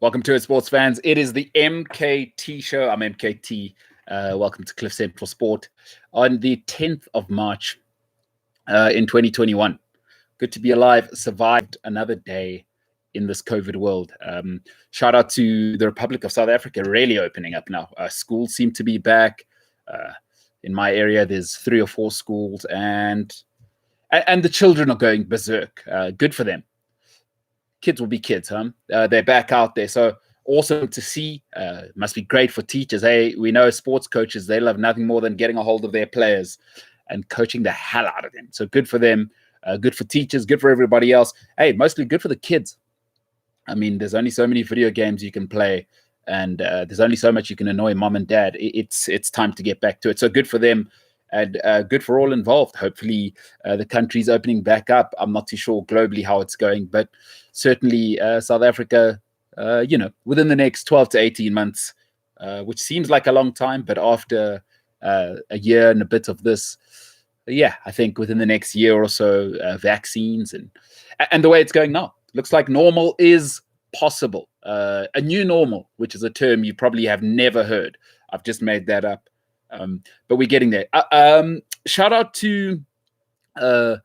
Welcome to it, sports fans. It is the MKT Show. I'm MKT. Welcome to Cliff Central Sport on the 10th of March in 2021. Good to be alive. Survived another day in this COVID world. Shout out to the Republic of South Africa, really opening up now. Schools seem to be back. In my area, there's 3 or 4 schools, and the children are going berserk. Good for them. Kids will be kids, huh? They're back out there. So awesome to see. Must be great for teachers. Hey, we know sports coaches, they love nothing more than getting a hold of their players and coaching the hell out of them. So good for them. Good for teachers. Good for everybody else. Hey, mostly good for the kids. I mean, there's only so many video games you can play, and there's only so much you can annoy mom and dad. It's time to get back to it. So good for them. And good for all involved. Hopefully, the country's opening back up. I'm not too sure globally how it's going, but certainly South Africa, within the next 12 to 18 months, which seems like a long time, but after a year and a bit of this, I think within the next year or so, vaccines and the way it's going now, looks like normal is possible. A new normal, which is a term you probably have never heard. I've just made that up. But we're getting there. Shout out to a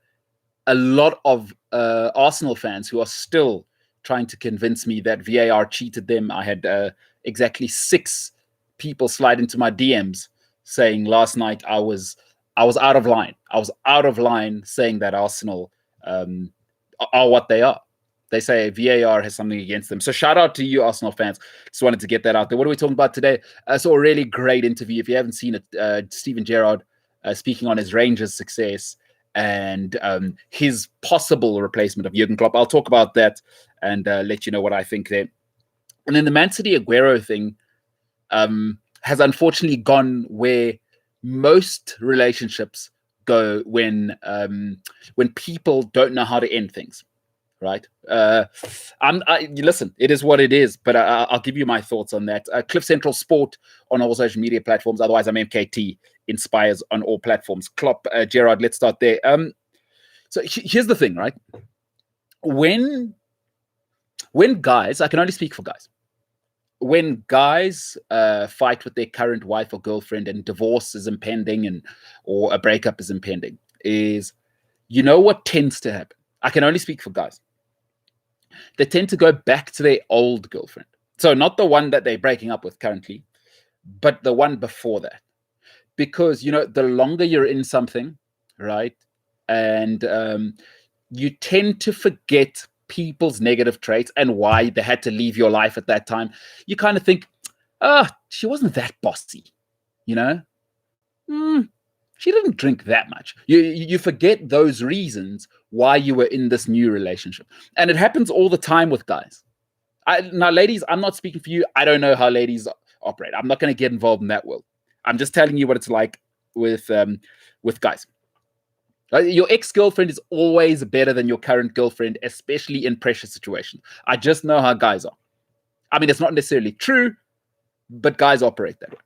lot of Arsenal fans who are still trying to convince me that VAR cheated them. I had exactly 6 people slide into my DMs saying last night I was out of line. I was out of line saying that Arsenal are what they are. They say VAR has something against them. So shout out to you, Arsenal fans. Just wanted to get that out there. What are we talking about today? I saw a really great interview. If you haven't seen it, Steven Gerrard speaking on his Rangers success and his possible replacement of Jurgen Klopp. I'll talk about that and let you know what I think there. And then the Man City Aguero thing has unfortunately gone where most relationships go when people don't know how to end things. Right. Listen, it is what it is, but I'll give you my thoughts on that. Cliff Central Sport on all social media platforms. Otherwise, I'm MKT Inspires on all platforms. Klopp, Gerrard, let's start there. So here's the thing, right? When guys, I can only speak for guys. When guys fight with their current wife or girlfriend and divorce is impending or a breakup is impending, what tends to happen? I can only speak for guys. They tend to go back to their old girlfriend. So not the one that they're breaking up with currently, but the one before that. Because, the longer you're in something, right, and you tend to forget people's negative traits and why they had to leave your life at that time. You kind of think, she wasn't that bossy, she didn't drink that much. You forget those reasons why you were in this new relationship. And it happens all the time with guys. Now, ladies, I'm not speaking for you. I don't know how ladies operate. I'm not going to get involved in that world. I'm just telling you what it's like with guys. Your ex-girlfriend is always better than your current girlfriend, especially in pressure situations. I just know how guys are. I mean, it's not necessarily true, but guys operate that way.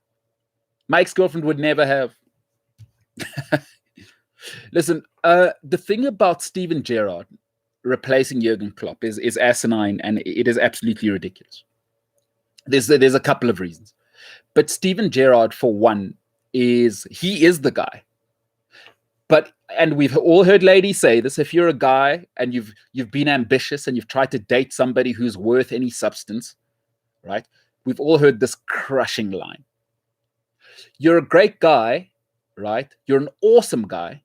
My ex-girlfriend would never have. Listen, the thing about Steven Gerrard replacing Jurgen Klopp is asinine, and it is absolutely ridiculous. There's a couple of reasons, but Steven Gerrard, for one, is the guy. And we've all heard ladies say this: if you're a guy and you've been ambitious and you've tried to date somebody who's worth any substance, right? We've all heard this crushing line: "You're a great guy." Right? You're an awesome guy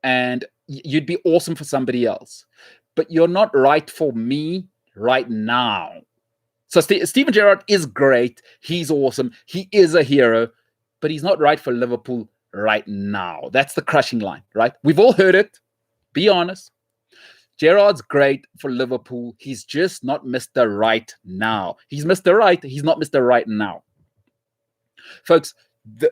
and you'd be awesome for somebody else, but you're not right for me right now. So Steven Gerrard is great. He's awesome. He is a hero, but he's not right for Liverpool right now. That's the crushing line, right? We've all heard it. Be honest. Gerrard's great for Liverpool. He's just not Mr. Right now. He's Mr. Right. He's not Mr. Right now. Folks,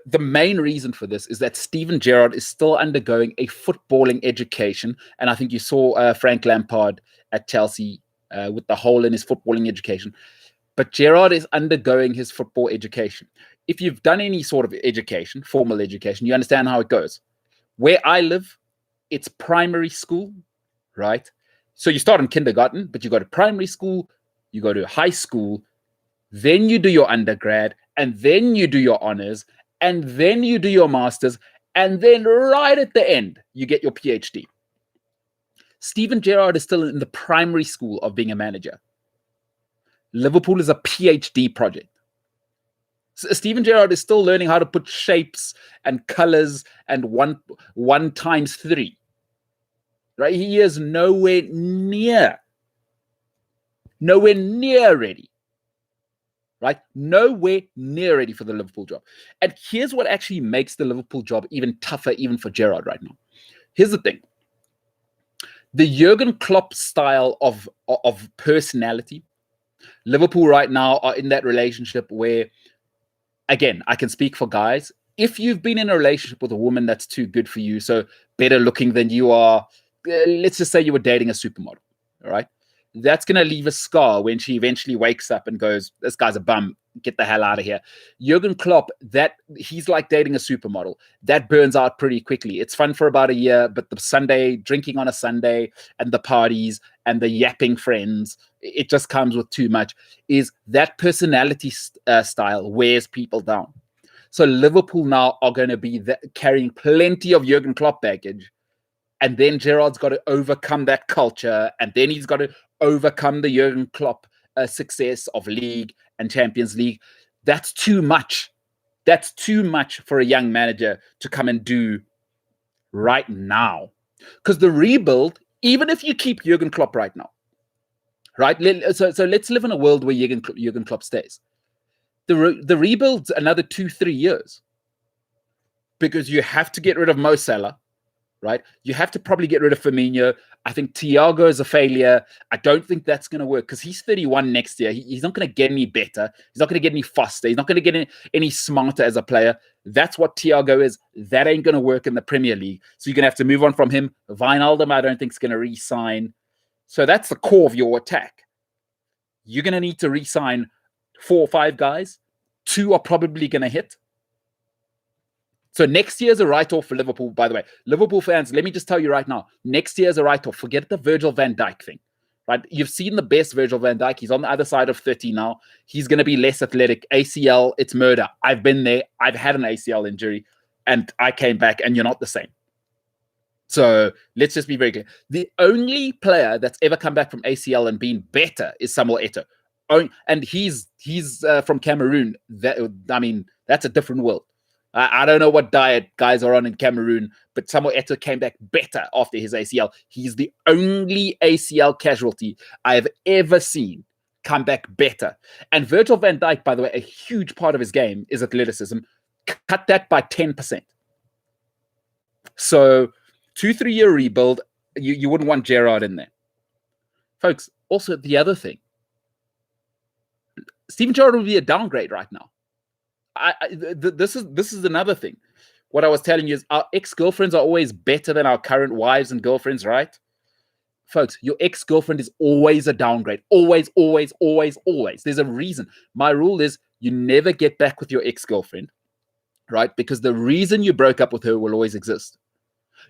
the main reason for this is that Steven Gerrard is still undergoing a footballing education. And I think you saw Frank Lampard at Chelsea with the hole in his footballing education. But Gerrard is undergoing his football education. If you've done any sort of education, formal education, you understand how it goes. Where I live, it's primary school, right? So you start in kindergarten, but you go to primary school, you go to high school, then you do your undergrad, and then you do your honors, and then you do your masters, and then right at the end, you get your PhD. Steven Gerrard is still in the primary school of being a manager. Liverpool is a PhD project. So Steven Gerrard is still learning how to put shapes and colors and one times three. Right? He is nowhere near ready. Right? Nowhere near ready for the Liverpool job. And here's what actually makes the Liverpool job even tougher, even for Gerrard right now. Here's the thing. The Jurgen Klopp style of personality, Liverpool right now are in that relationship where, again, I can speak for guys. If you've been in a relationship with a woman that's too good for you, so better looking than you are, let's just say you were dating a supermodel, all right? That's going to leave a scar when she eventually wakes up and goes, this guy's a bum, get the hell out of here. Jurgen Klopp, he's like dating a supermodel. That burns out pretty quickly. It's fun for about a year, but the Sunday, drinking on a Sunday and the parties and the yapping friends, it just comes with too much. Is that personality style wears people down. So Liverpool now are going to be carrying plenty of Jurgen Klopp baggage. And then Gerrard's got to overcome that culture. And then he's got to overcome the Jurgen Klopp success of League and Champions League. That's too much. That's too much for a young manager to come and do right now. Because the rebuild, even if you keep Jurgen Klopp right now, right? So let's live in a world where Jurgen Klopp stays. The rebuild's another 2-3 years. Because you have to get rid of Mo Salah. Right? You have to probably get rid of Firmino. I think Thiago is a failure. I don't think that's going to work because he's 31 next year. He's not going to get any better. He's not going to get any faster. He's not going to get any smarter as a player. That's what Thiago is. That ain't going to work in the Premier League. So you're going to have to move on from him. Wijnaldum, I don't think is going to re-sign. So that's the core of your attack. You're going to need to re-sign 4 or 5 guys. 2 are probably going to hit. So next year's a write-off for Liverpool, by the way. Liverpool fans, let me just tell you right now, next year's a write-off. Forget the Virgil van Dijk thing, right? You've seen the best Virgil van Dijk. He's on the other side of 30 now. He's going to be less athletic. ACL, it's murder. I've been there. I've had an ACL injury, and I came back, and you're not the same. So let's just be very clear. The only player that's ever come back from ACL and been better is Samuel Eto'o. And he's from Cameroon. That's a different world. I don't know what diet guys are on in Cameroon, but Samuel Eto'o came back better after his ACL. He's the only ACL casualty I've ever seen come back better. And Virgil van Dijk, by the way, a huge part of his game is athleticism. Cut that by 10%. So 2-3 year rebuild, you wouldn't want Gerrard in there. Folks, also the other thing, Steven Gerrard would be a downgrade right now. This is another thing. What I was telling you is our ex-girlfriends are always better than our current wives and girlfriends, right? Folks, your ex-girlfriend is always a downgrade. Always, always, always, always. There's a reason. My rule is you never get back with your ex-girlfriend, right? Because the reason you broke up with her will always exist.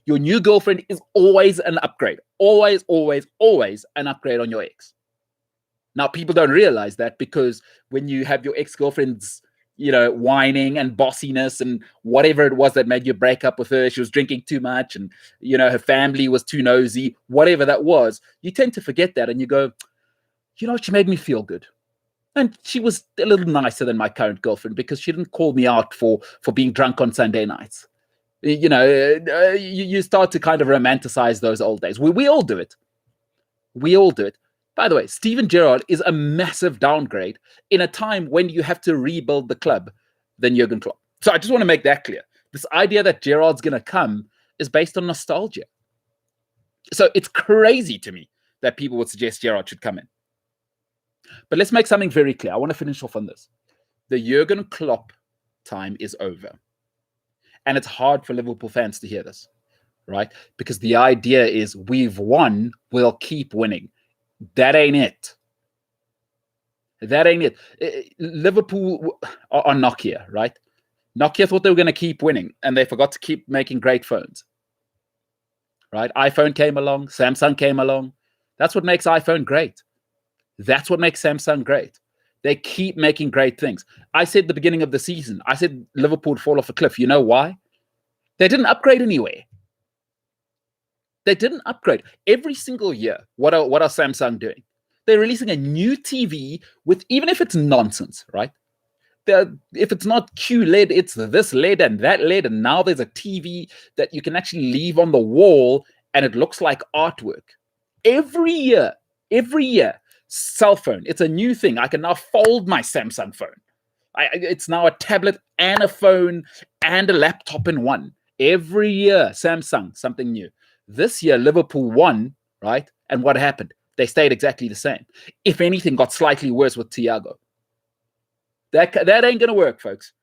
Your new girlfriend is always an upgrade. Always, always, always an upgrade on your ex. Now, people don't realize that because when you have your ex-girlfriend's whining and bossiness and whatever it was that made you break up with her. She was drinking too much and, her family was too nosy, whatever that was. You tend to forget that and you go, she made me feel good. And she was a little nicer than my current girlfriend because she didn't call me out for being drunk on Sunday nights. You start to kind of romanticize those old days. We all do it. We all do it. By the way, Steven Gerrard is a massive downgrade in a time when you have to rebuild the club than Jurgen Klopp. So I just want to make that clear. This idea that Gerrard's going to come is based on nostalgia. So it's crazy to me that people would suggest Gerrard should come in. But let's make something very clear. I want to finish off on this. The Jurgen Klopp time is over. And it's hard for Liverpool fans to hear this, right? Because the idea is we've won, we'll keep winning. That ain't it. That ain't it. Liverpool are Nokia, right? Nokia thought they were going to keep winning, and they forgot to keep making great phones, right? iPhone came along, Samsung came along. That's what makes iPhone great. That's what makes Samsung great. They keep making great things. I said at the beginning of the season, I said Liverpool would fall off a cliff. You know why? They didn't upgrade anywhere. They didn't upgrade. Every single year, what are Samsung doing? They're releasing a new TV with, even if it's nonsense, right? If it's not QLED, it's this LED and that LED, and now there's a TV that you can actually leave on the wall and it looks like artwork. Every year, cell phone, it's a new thing. I can now fold my Samsung phone. It's now a tablet and a phone and a laptop in one. Every year, Samsung, something new. This year, Liverpool won, right? And what happened? They stayed exactly the same. If anything, got slightly worse with Thiago. That ain't going to work, folks.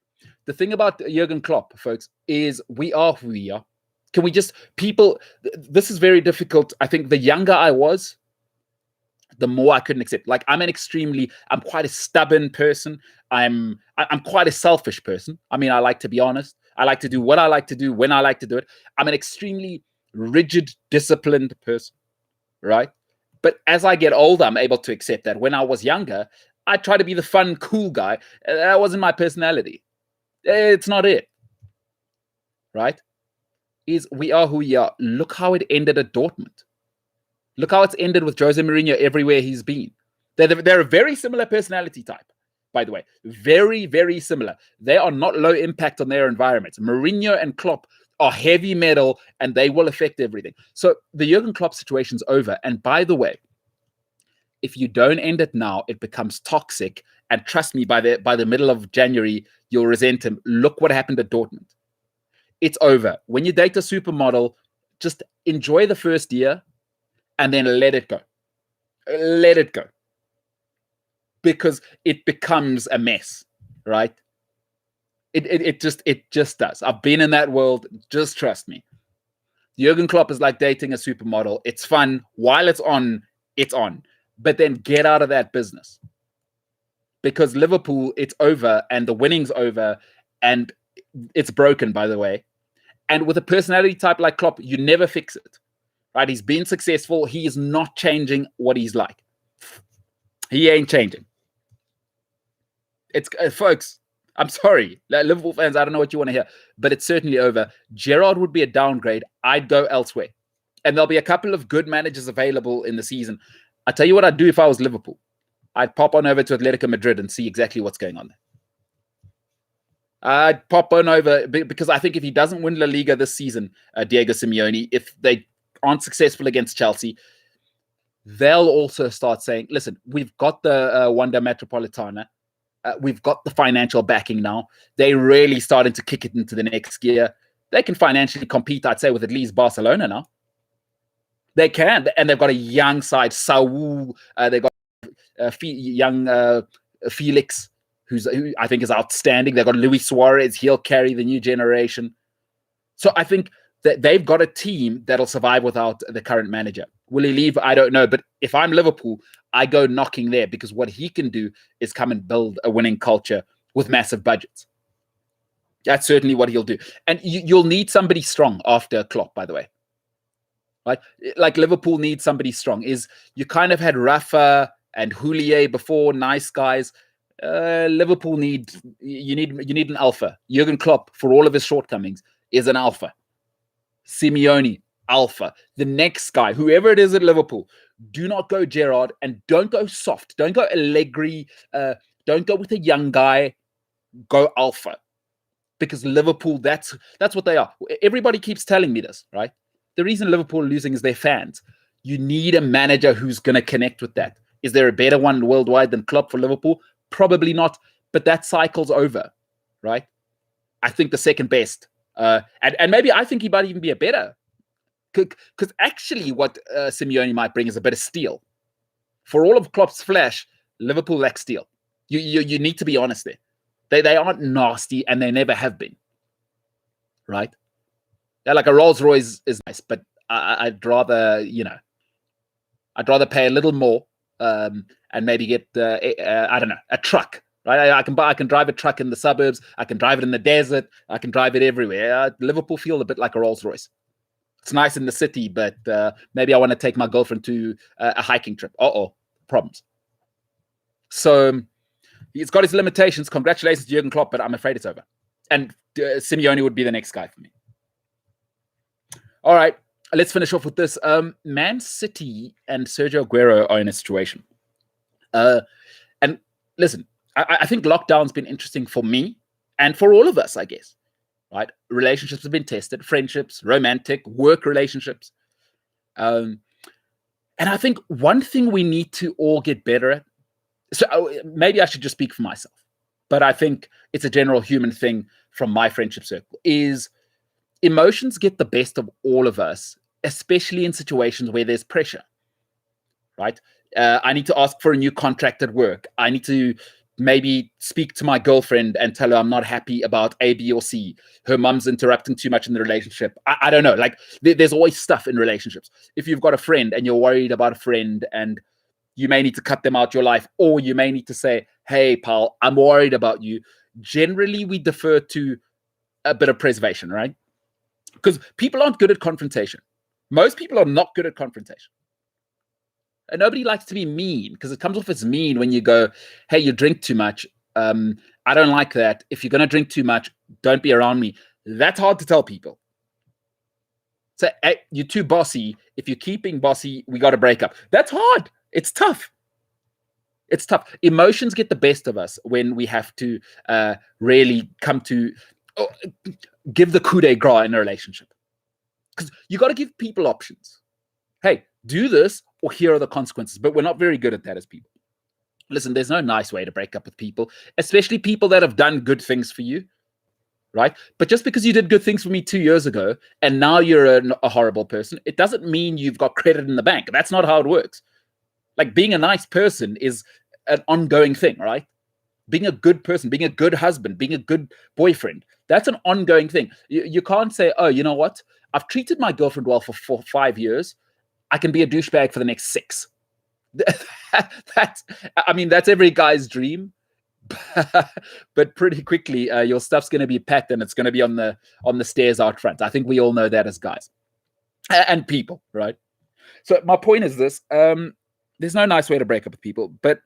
The thing about Jurgen Klopp, folks, is we are who we are. Can we just, people, this is very difficult. I think the younger I was, the more I couldn't accept. Like, I'm quite a stubborn person. I'm quite a selfish person. I mean, I like to be honest. I like to do what I like to do when I like to do it. I'm an extremely rigid, disciplined person, right? But as I get older, I'm able to accept that. When I was younger, I try to be the fun, cool guy. That wasn't my personality. It's not it, right? We are who we are. Look how it ended at Dortmund. Look how it's ended with Jose Mourinho everywhere he's been. They're a very similar personality type, by the way. Very, very similar. They are not low impact on their environments. Mourinho and Klopp are heavy metal, and they will affect everything. So the Jurgen Klopp situation's over. And by the way, if you don't end it now, it becomes toxic. And trust me, by the middle of January, you'll resent him. Look what happened at Dortmund. It's over. When you date a supermodel, just enjoy the first year and then let it go. Let it go. Because it becomes a mess, right? It just does. I've been in that world. Just trust me. Jurgen Klopp is like dating a supermodel. It's fun. While it's on, it's on. But then get out of that business. Because Liverpool, it's over and the winning's over and it's broken, by the way. And with a personality type like Klopp, you never fix it, right? He's been successful. He is not changing what he's like. He ain't changing. It's folks, I'm sorry, Liverpool fans, I don't know what you want to hear, but it's certainly over. Gerrard would be a downgrade. I'd go elsewhere. And there'll be a couple of good managers available in the season. I tell you what I'd do if I was Liverpool. I'd pop on over to Atletico Madrid and see exactly what's going on there. I'd pop on over because I think if he doesn't win La Liga this season, Diego Simeone, if they aren't successful against Chelsea, they'll also start saying, listen, we've got the Wanda Metropolitana. We've got the financial backing now. They're really starting to kick it into the next gear. They can financially compete, I'd say, with at least Barcelona now. They can. And they've got a young side, Saul. They've got young Felix, who I think is outstanding. They've got Luis Suarez. He'll carry the new generation. So I think that they've got a team that'll survive without the current manager. Will he leave? I don't know. But if I'm Liverpool, I go knocking there because what he can do is come and build a winning culture with massive budgets. That's certainly what he'll do. And you'll need somebody strong after Klopp, by the way. Right? Like Liverpool needs somebody strong. You kind of had Rafa and Houllier before, nice guys. Liverpool need an alpha. Jurgen Klopp, for all of his shortcomings, is an alpha. Simeone, alpha. The next guy, whoever it is at Liverpool, do not go Gerrard and don't go soft. Don't go Allegri. Don't go with a young guy. Go alpha. Because Liverpool, that's what they are. Everybody keeps telling me this, right? The reason Liverpool are losing is their fans. You need a manager who's going to connect with that. Is there a better one worldwide than Klopp for Liverpool? Probably not, but that cycle's over, right? I think the second best. And maybe I think he might even be a better. Because actually what Simeone might bring is a bit of steel. For all of Klopp's flash, Liverpool lacks steel. You need to be honest there. They aren't nasty and they never have been, right? Yeah, like a Rolls Royce is nice, but I'd rather pay a little more and maybe get I don't know, a truck. Right? I can drive a truck in the suburbs. I can drive it in the desert. I can drive it everywhere. Liverpool feel a bit like a Rolls Royce. It's nice in the city, but maybe I want to take my girlfriend to a hiking trip. Problems. So he's got his limitations. Congratulations to Jurgen Klopp, but I'm afraid it's over. And Simeone would be the next guy for me. All right, let's finish off with this. Man City and Sergio Aguero are in a situation. And listen, I think lockdown's been interesting for me and for all of us, I guess. Right? Relationships have been tested, friendships, romantic, work relationships. And I think one thing we need to all get better at, so maybe I should just speak for myself, but I think it's a general human thing from my friendship circle, is emotions get the best of all of us, especially in situations where there's pressure, right? I need to ask for a new contract at work. I need to maybe speak to my girlfriend and tell her I'm not happy about A, B, or C. Her mum's interrupting too much in the relationship. I don't know. Like, there's always stuff in relationships. If you've got a friend and you're worried about a friend and you may need to cut them out your life, or you may need to say, hey, pal, I'm worried about you. Generally, we defer to a bit of preservation, right? Because people aren't good at confrontation. Most people are not good at confrontation. And nobody likes to be mean, because it comes off as mean when you go, hey, you drink too much. I don't like that. If you're going to drink too much, don't be around me. That's hard to tell people. So, hey, you're too bossy. If you're keeping bossy, we got to break up. That's hard. It's tough. It's tough. Emotions get the best of us when we have to really come to give the coup de grace in a relationship. Because you got to give people options. Hey, do this, or here are the consequences. But we're not very good at that as people. Listen, there's no nice way to break up with people, especially people that have done good things for you, right? But just because you did good things for me 2 years ago and now you're a horrible person, it doesn't mean you've got credit in the bank. That's not how it works. Like, being a nice person is an ongoing thing, right? Being a good person, being a good husband, being a good boyfriend, that's an ongoing thing. You can't say, oh, you know what? I've treated my girlfriend well for 5 years. I can be a douchebag for the next 6. That's every guy's dream. But pretty quickly, your stuff's going to be packed and it's going to be on the stairs out front. I think we all know that as guys and people, right? So my point is this: there's no nice way to break up with people, but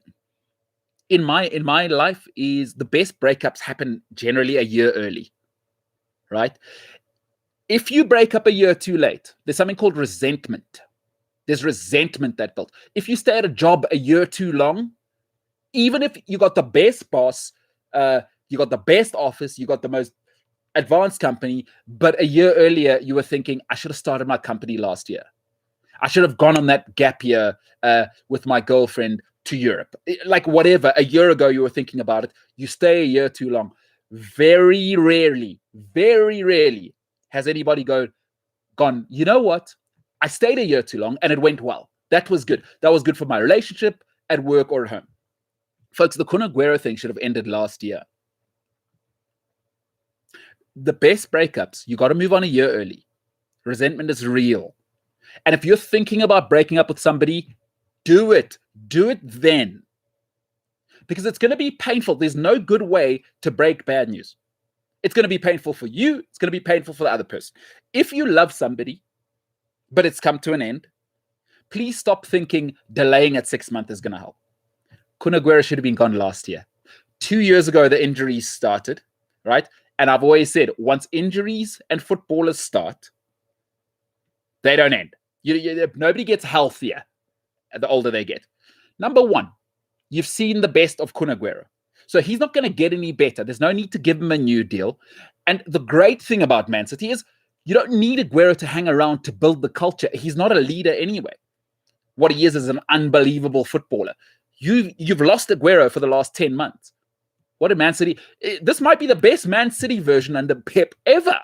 in my life, is the best breakups happen generally a year early, right? If you break up a year too late, there's something called resentment. There's resentment that built. If you stay at a job a year too long, even if you got the best boss, you got the best office, you got the most advanced company, but a year earlier you were thinking, I should have started my company last year. I should have gone on that gap year with my girlfriend to Europe. Like, whatever, a year ago you were thinking about it. You stay a year too long. Very rarely has anybody gone, you know what? I stayed a year too long and it went well. That was good. That was good for my relationship, at work, or at home. Folks, the Kun Aguero thing should have ended last year. The best breakups, you got to move on a year early. Resentment is real. And if you're thinking about breaking up with somebody, do it. Do it then. Because it's going to be painful. There's no good way to break bad news. It's going to be painful for you. It's going to be painful for the other person. If you love somebody, but it's come to an end, please stop thinking delaying at 6 months is going to help. Kun Aguero should have been gone last year. 2 years ago, the injuries started, right? And I've always said, once injuries and footballers start, they don't end. Nobody gets healthier the older they get. Number one, you've seen the best of Kun Aguero. So he's not going to get any better. There's no need to give him a new deal. And the great thing about Man City is you don't need Aguero to hang around to build the culture. He's not a leader anyway. What he is an unbelievable footballer. You've lost Aguero for the last 10 months. What a Man City. This might be the best Man City version under Pep ever.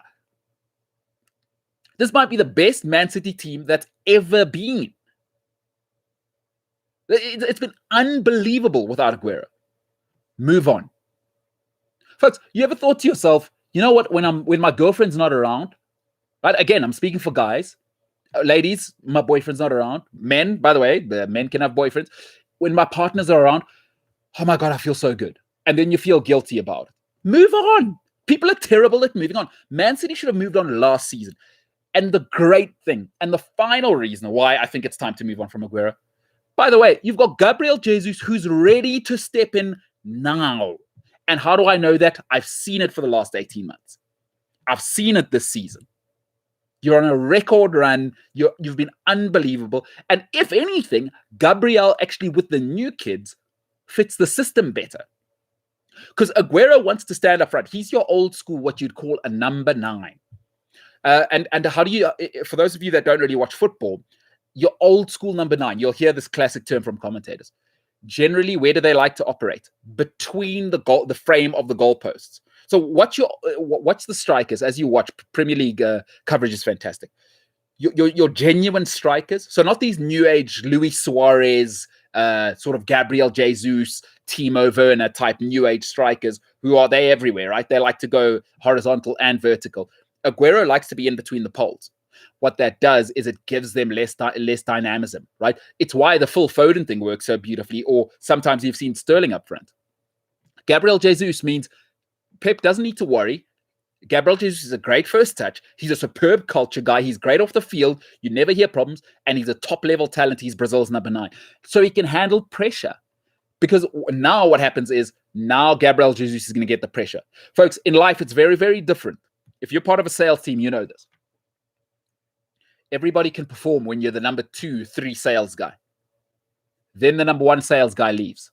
This might be the best Man City team that's ever been. It's been unbelievable without Aguero. Move on. Folks, you ever thought to yourself, you know what, when my girlfriend's not around, right? Again, I'm speaking for guys. Ladies, my boyfriend's not around. Men, by the way, the men can have boyfriends. When my partners are around, oh my God, I feel so good. And then you feel guilty about it. Move on. People are terrible at moving on. Man City should have moved on last season. And the great thing, and the final reason why I think it's time to move on from Aguero, By the way, you've got Gabriel Jesus who's ready to step in now. And how do I know that? I've seen it for the last 18 months. I've seen it this season. You're on a record run. You've been unbelievable. And if anything, Gabriel actually with the new kids fits the system better. Because Aguero wants to stand up front. He's your old school, what you'd call a number 9. And how do you, for those of you that don't really watch football, your old school number 9, you'll hear this classic term from commentators. Generally, where do they like to operate? Between the frame of the goalposts. So watch the strikers as you watch. Premier League coverage is fantastic. Your genuine strikers. So not these new age Luis Suarez, sort of Gabriel Jesus, Timo Werner type new age strikers who are they everywhere, right? They like to go horizontal and vertical. Aguero likes to be in between the poles. What that does is it gives them less dynamism, right? It's why the Phil Foden thing works so beautifully, or sometimes you've seen Sterling up front. Gabriel Jesus means Pep doesn't need to worry. Gabriel Jesus is a great first touch. He's a superb culture guy. He's great off the field. You never hear problems. And he's a top-level talent. He's Brazil's number 9. So he can handle pressure. Because now what happens is, now Gabriel Jesus is going to get the pressure. Folks, in life, it's very, very different. If you're part of a sales team, you know this. Everybody can perform when you're the number 2, 3 sales guy. Then the number 1 sales guy leaves.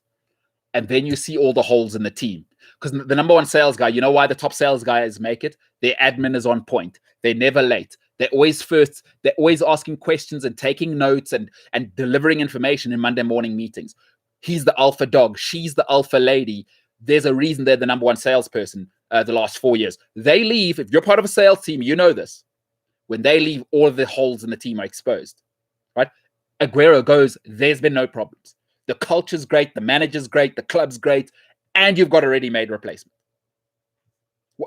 And then you see all the holes in the team. Because the number 1 sales guy, you know why the top sales guys make it? Their admin is on point. They're never late. They're always first. They're always asking questions and taking notes and delivering information in Monday morning meetings. He's the alpha dog. She's the alpha lady. There's a reason they're the number 1 salesperson the last 4 years. They leave. If you're part of a sales team, you know this. When they leave, all of the holes in the team are exposed. Right? Aguero goes, there's been no problems. The culture's great. The manager's great. The club's great. And you've got a ready-made replacement.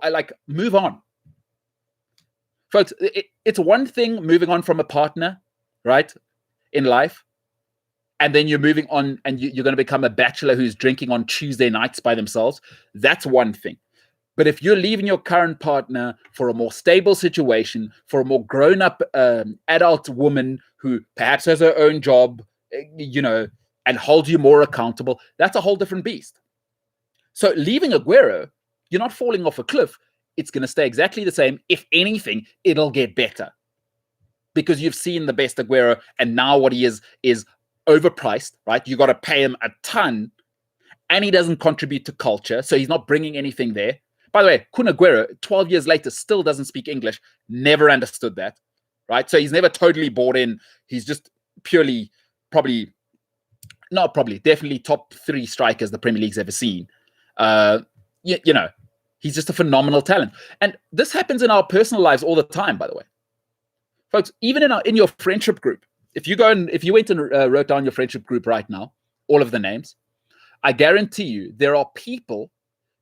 Like, move on. Folks, it's one thing moving on from a partner, right, in life, and then you're moving on and you're going to become a bachelor who's drinking on Tuesday nights by themselves. That's one thing. But if you're leaving your current partner for a more stable situation, for a more grown-up adult woman who perhaps has her own job, and holds you more accountable, that's a whole different beast. So leaving Aguero, you're not falling off a cliff. It's going to stay exactly the same. If anything, it'll get better. Because you've seen the best Aguero, and now what he is overpriced, right? You got to pay him a ton, and he doesn't contribute to culture, so he's not bringing anything there. By the way, Kun Aguero, 12 years later, still doesn't speak English. Never understood that, right? So he's never totally bought in. He's just purely, definitely top 3 strikers the Premier League's ever seen. He's just a phenomenal talent. And this happens in our personal lives all the time, by the way. Folks, even in your friendship group, if you went and wrote down your friendship group right now, all of the names, I guarantee you there are people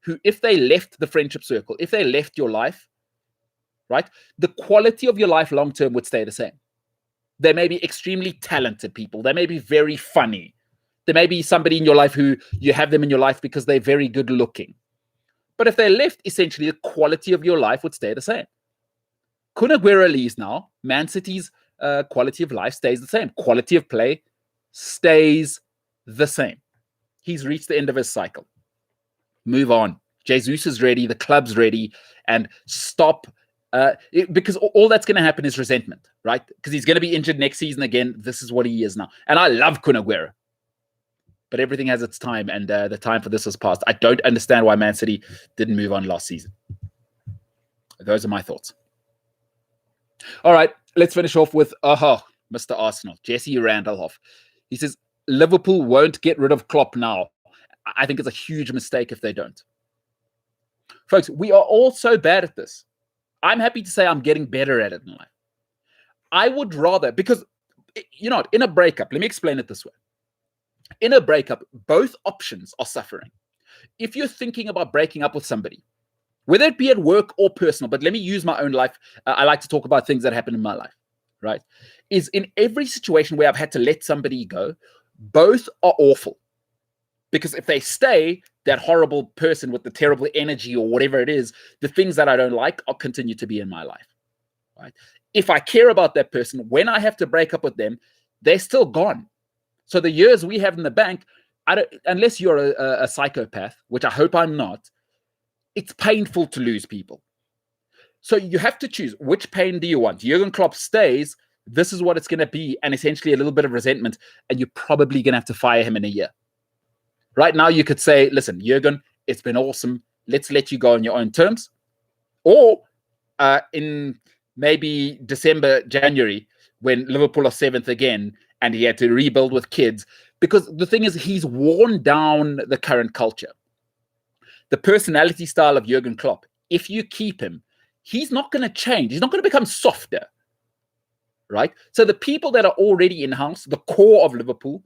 who, if they left the friendship circle, if they left your life, right, the quality of your life long-term would stay the same. They may be extremely talented people. They may be very funny. There may be somebody in your life who you have them in your life because they're very good looking. But if they left, essentially, the quality of your life would stay the same. Kun Aguero leaves now. Man City's quality of life stays the same. Quality of play stays the same. He's reached the end of his cycle. Move on. Jesus is ready. The club's ready. And stop. Because all that's going to happen is resentment, right? Because he's going to be injured next season again. This is what he is now. And I love Kun Aguero. But everything has its time, and the time for this has passed. I don't understand why Man City didn't move on last season. Those are my thoughts. All right, let's finish off with Mr. Arsenal, Jesse Randolph. He says, Liverpool won't get rid of Klopp now. I think it's a huge mistake if they don't. Folks, we are all so bad at this. I'm happy to say I'm getting better at it in life. I would rather, because, in a breakup, let me explain it this way. In a breakup, both options are suffering. If you're thinking about breaking up with somebody, whether it be at work or personal, but let me use my own life. I like to talk about things that happen in my life, right? Is in every situation where I've had to let somebody go, both are awful. Because if they stay, that horrible person with the terrible energy or whatever it is, the things that I don't like, I'll continue to be in my life, right? If I care about that person, when I have to break up with them, they're still gone. So the years we have in the bank, unless you're a psychopath, which I hope I'm not, it's painful to lose people. So you have to choose, which pain do you want? Jurgen Klopp stays, this is what it's going to be, and essentially a little bit of resentment, and you're probably going to have to fire him in a year. Right now, you could say, listen, Jurgen, it's been awesome. Let's let you go on your own terms. Or in maybe December, January, when Liverpool are 7th again, and he had to rebuild with kids. Because the thing is, he's worn down the current culture. The personality style of Jurgen Klopp, if you keep him, he's not going to change. He's not going to become softer, right? So the people that are already in-house, the core of Liverpool,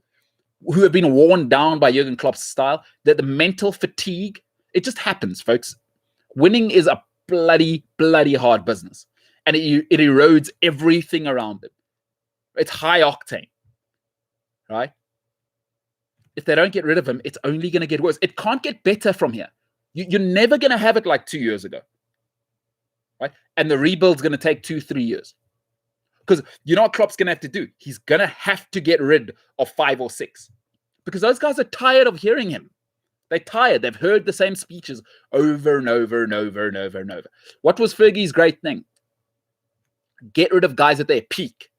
who have been worn down by Jurgen Klopp's style, that the mental fatigue, it just happens, folks. Winning is a bloody, bloody hard business. And it erodes everything around it. It's high octane, right? If they don't get rid of him, it's only going to get worse. It can't get better from here. You're never going to have it like 2 years ago, right? And the rebuild's going to take 2-3 years. Because you know what Klopp's going to have to do? He's going to have to get rid of 5 or 6. Because those guys are tired of hearing him. They're tired. They've heard the same speeches over and over and over and over and over. What was Fergie's great thing? Get rid of guys at their peak.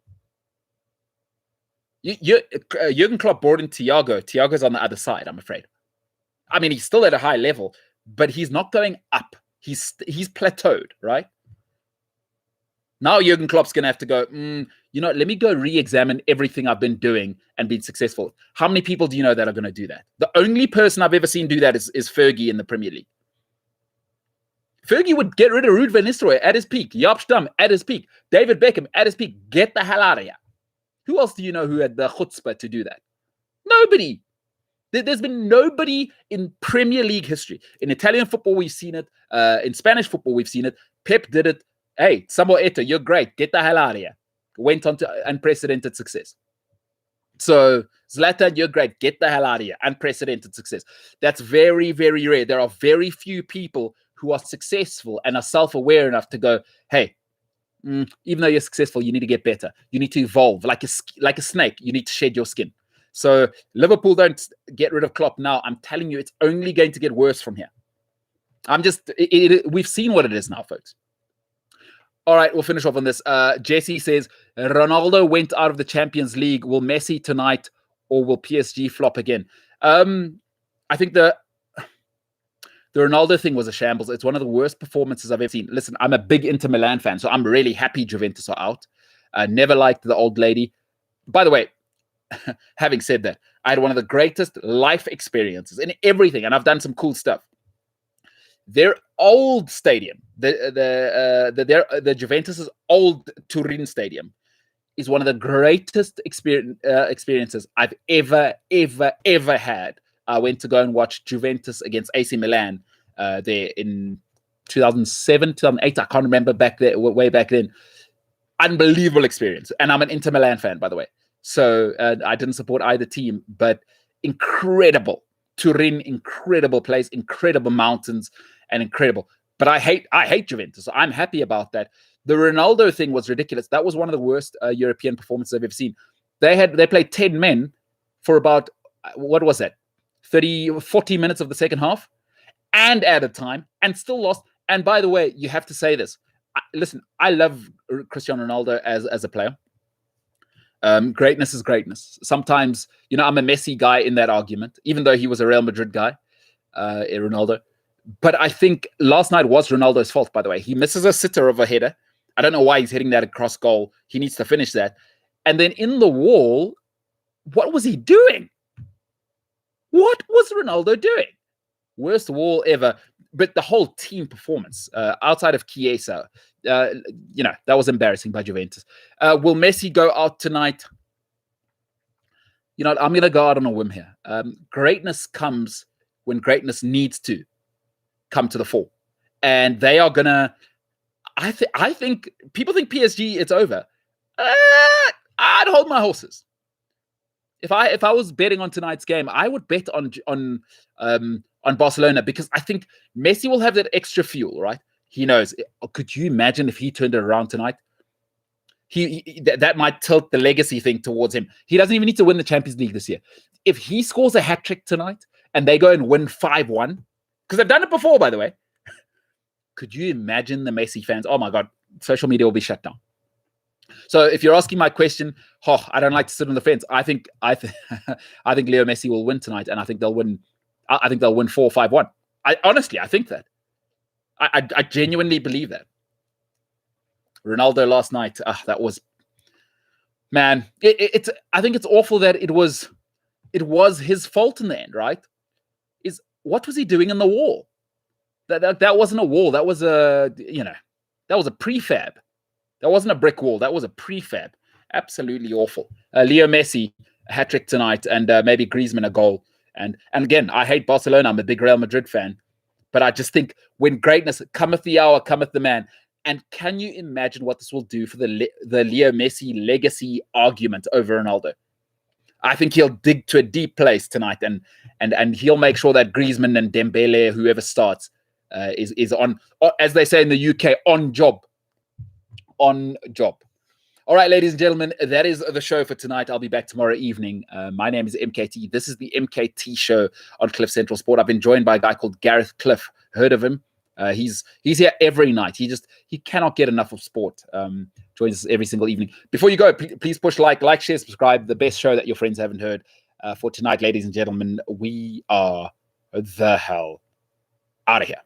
Jurgen Klopp brought in Thiago. Thiago's on the other side, I'm afraid. I mean, he's still at a high level, but he's not going up. He's plateaued, right? Now Jurgen Klopp's going to have to go, let me go re-examine everything I've been doing and been successful. How many people do you know that are going to do that? The only person I've ever seen do that is Fergie in the Premier League. Fergie would get rid of Ruud van Nistelrooy at his peak, Jaap Stam at his peak, David Beckham at his peak. Get the hell out of here. Who else do you know who had the chutzpah to do that? Nobody. There's been nobody in Premier League history. In Italian football, we've seen it. In Spanish football, we've seen it. Pep did it. Hey, Samuel Eto'o, you're great. Get the hell out of here. Went on to unprecedented success. So, Zlatan, you're great. Get the hell out of here. Unprecedented success. That's very, very rare. There are very few people who are successful and are self-aware enough to go, hey, even though you're successful, you need to get better. You need to evolve. Like a snake, you need to shed your skin. So Liverpool don't get rid of Klopp now. I'm telling you, it's only going to get worse from here. We've seen what it is now, folks. All right, we'll finish off on this. Jesse says, Ronaldo went out of the Champions League. Will Messi tonight or will PSG flop again? I think the Ronaldo thing was a shambles. It's one of the worst performances I've ever seen. Listen, I'm a big Inter Milan fan, so I'm really happy Juventus are out. Never liked the old lady. By the way, having said that, I had one of the greatest life experiences in everything, and I've done some cool stuff. Their old stadium, the Juventus's old Turin stadium, is one of the greatest experiences I've ever had. I went to go and watch Juventus against AC Milan there in 2007, 2008. I can't remember way back then. Unbelievable experience. And I'm an Inter Milan fan, by the way. So I didn't support either team, but incredible. Turin, incredible place, incredible mountains, and incredible. But I hate Juventus. So I'm happy about that. The Ronaldo thing was ridiculous. That was one of the worst European performances I've ever seen. They played 10 men for about, what was that? 40 minutes of the second half and added time and still lost. And by the way, you have to say this. Listen, I love Cristiano Ronaldo as a player. Greatness is greatness. Sometimes, I'm a Messi guy in that argument, even though he was a Real Madrid guy, Ronaldo. But I think last night was Ronaldo's fault, by the way. He misses a sitter of a header. I don't know why he's hitting that across goal. He needs to finish that. And then in the wall, what was he doing? What was Ronaldo doing? Worst wall ever. But the whole team performance, outside of Chiesa, that was embarrassing by Juventus. Will Messi go out tonight? I'm going to go out on a whim here. Greatness comes when greatness needs to come to the fore. And they are going to... I think... People think PSG, it's over. I'd hold my horses. If I was betting on tonight's game, I would bet on Barcelona, because I think Messi will have that extra fuel, right? He knows. Could you imagine if he turned it around tonight? that might tilt the legacy thing towards him. He doesn't even need to win the Champions League this year. If he scores a hat trick tonight and they go and win 5-1, because they've done it before, by the way, could you imagine the Messi fans? Oh my God, social media will be shut down. So if you're asking my question, I don't like to sit on the fence. I think I think Leo Messi will win tonight, and I think they'll win. I think they'll win 4-5-1. Honestly, I think that. I genuinely believe that. Ronaldo last night, that was, man. I think it's awful that it was his fault in the end, right? What was he doing in the wall? That wasn't a wall. That was a prefab. That wasn't a brick wall. That was a prefab. Absolutely awful. Leo Messi, a hat-trick tonight, and maybe Griezmann a goal. And again, I hate Barcelona. I'm a big Real Madrid fan. But I just think when greatness cometh the hour, cometh the man. And can you imagine what this will do for the Leo Messi legacy argument over Ronaldo? I think he'll dig to a deep place tonight, and he'll make sure that Griezmann and Dembele, whoever starts, is on, as they say in the UK, on job. On job. All right, ladies and gentlemen, that is the show for tonight. I'll be back tomorrow evening. My name is MKT. This is the MKT Show on Cliff Central Sport. I've been joined by a guy called Gareth Cliff. Heard of him? He's here every night. He cannot get enough of sport. Joins us every single evening. Before you go, please push like, share, subscribe. The best show that your friends haven't heard. For tonight, ladies and gentlemen, we are the hell out of here.